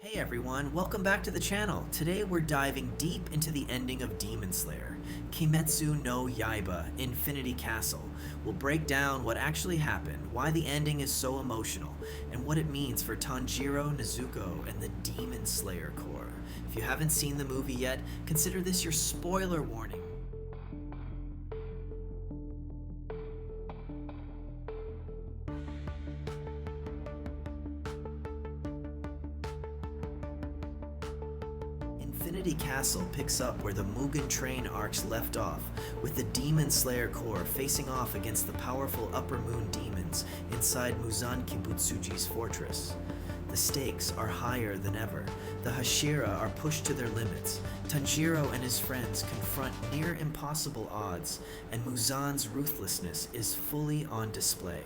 Hey everyone, welcome back to the channel. Today we're diving deep into the ending of Demon Slayer, Kimetsu no Yaiba, Infinity Castle. We'll break down what actually happened, why the ending is so emotional, and what it means for Tanjiro, Nezuko, and the Demon Slayer Corps. If you haven't seen the movie yet, consider this your spoiler warning. Infinity Castle picks up where the Mugen Train arcs left off, with the Demon Slayer Corps facing off against the powerful Upper Moon demons inside Muzan Kibutsuji's fortress. The stakes are higher than ever. The Hashira are pushed to their limits. Tanjiro and his friends confront near impossible odds, and Muzan's ruthlessness is fully on display.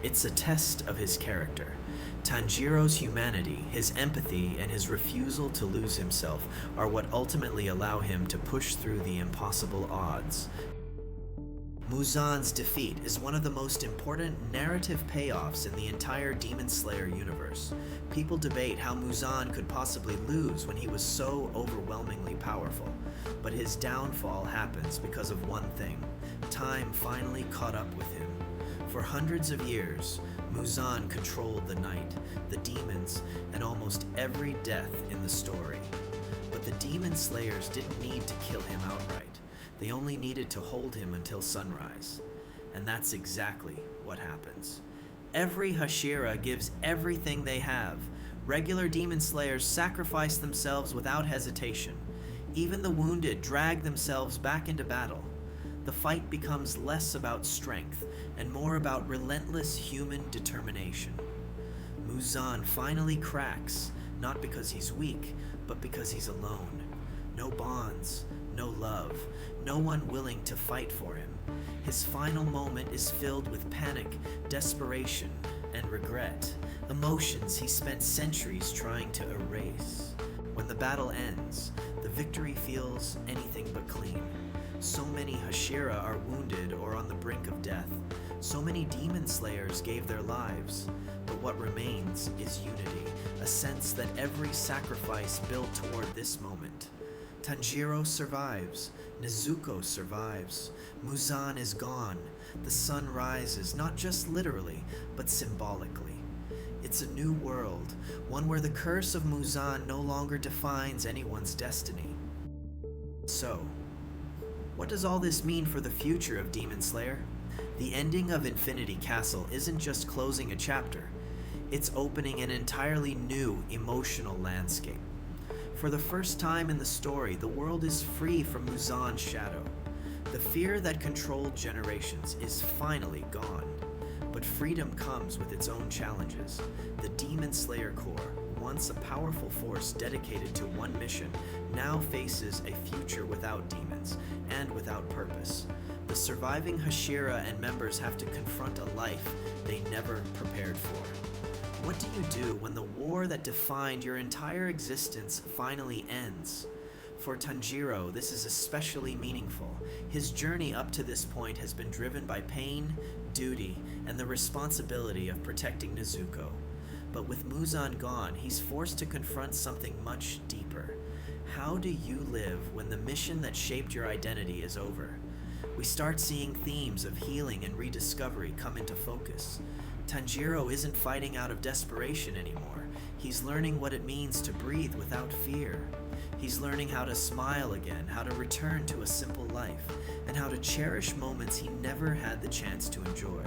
It's a test of his character. Tanjiro's humanity, his empathy, and his refusal to lose himself are what ultimately allow him to push through the impossible odds. Muzan's defeat is one of the most important narrative payoffs in the entire Demon Slayer universe. People debate how Muzan could possibly lose when he was so overwhelmingly powerful, but his downfall happens because of one thing: time finally caught up with him. For hundreds of years, Muzan controlled the night, the demons, and almost every death in the story. But the Demon Slayers didn't need to kill him outright. They only needed to hold him until sunrise. And that's exactly what happens. Every Hashira gives everything they have. Regular Demon Slayers sacrifice themselves without hesitation. Even the wounded drag themselves back into battle. The fight becomes less about strength and more about relentless human determination. Muzan finally cracks, not because he's weak, but because he's alone. No bonds, no love, no one willing to fight for him. His final moment is filled with panic, desperation, and regret, emotions he spent centuries trying to erase. When the battle ends, the victory feels anything but clean. So many Hashira are wounded or on the brink of death. So many Demon Slayers gave their lives. But what remains is unity, a sense that every sacrifice built toward this moment. Tanjiro survives. Nezuko survives. Muzan is gone. The sun rises, not just literally, but symbolically. It's a new world, one where the curse of Muzan no longer defines anyone's destiny. So, what does all this mean for the future of Demon Slayer? The ending of Infinity Castle isn't just closing a chapter, it's opening an entirely new emotional landscape. For the first time in the story, the world is free from Muzan's shadow. The fear that controlled generations is finally gone. But freedom comes with its own challenges. The Demon Slayer Corps, once a powerful force dedicated to one mission, now faces a future without demons and without purpose. The surviving Hashira and members have to confront a life they never prepared for. What do you do when the war that defined your entire existence finally ends? For Tanjiro, this is especially meaningful. His journey up to this point has been driven by pain, duty, and the responsibility of protecting Nezuko. But with Muzan gone, he's forced to confront something much deeper. How do you live when the mission that shaped your identity is over? We start seeing themes of healing and rediscovery come into focus. Tanjiro isn't fighting out of desperation anymore. He's learning what it means to breathe without fear. He's learning how to smile again, how to return to a simple life, and how to cherish moments he never had the chance to enjoy.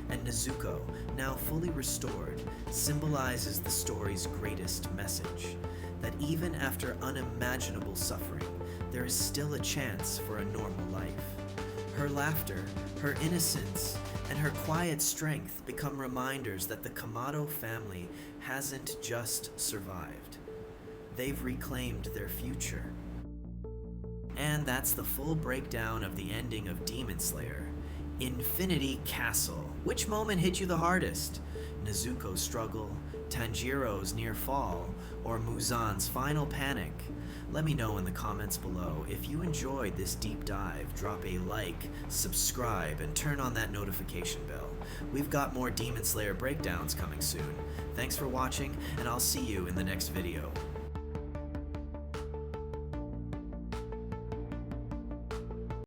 And Nezuko, now fully restored, symbolizes the story's greatest message, that even after unimaginable suffering, there is still a chance for a normal life. Her laughter, her innocence, and her quiet strength become reminders that the Kamado family hasn't just survived. They've reclaimed their future. And that's the full breakdown of the ending of Demon Slayer, Infinity Castle. Which moment hit you the hardest? Nezuko's struggle, Tanjiro's near fall, or Muzan's final panic? Let me know in the comments below. If you enjoyed this deep dive, drop a like, subscribe, and turn on that notification bell. We've got more Demon Slayer breakdowns coming soon. Thanks for watching, and I'll see you in the next video.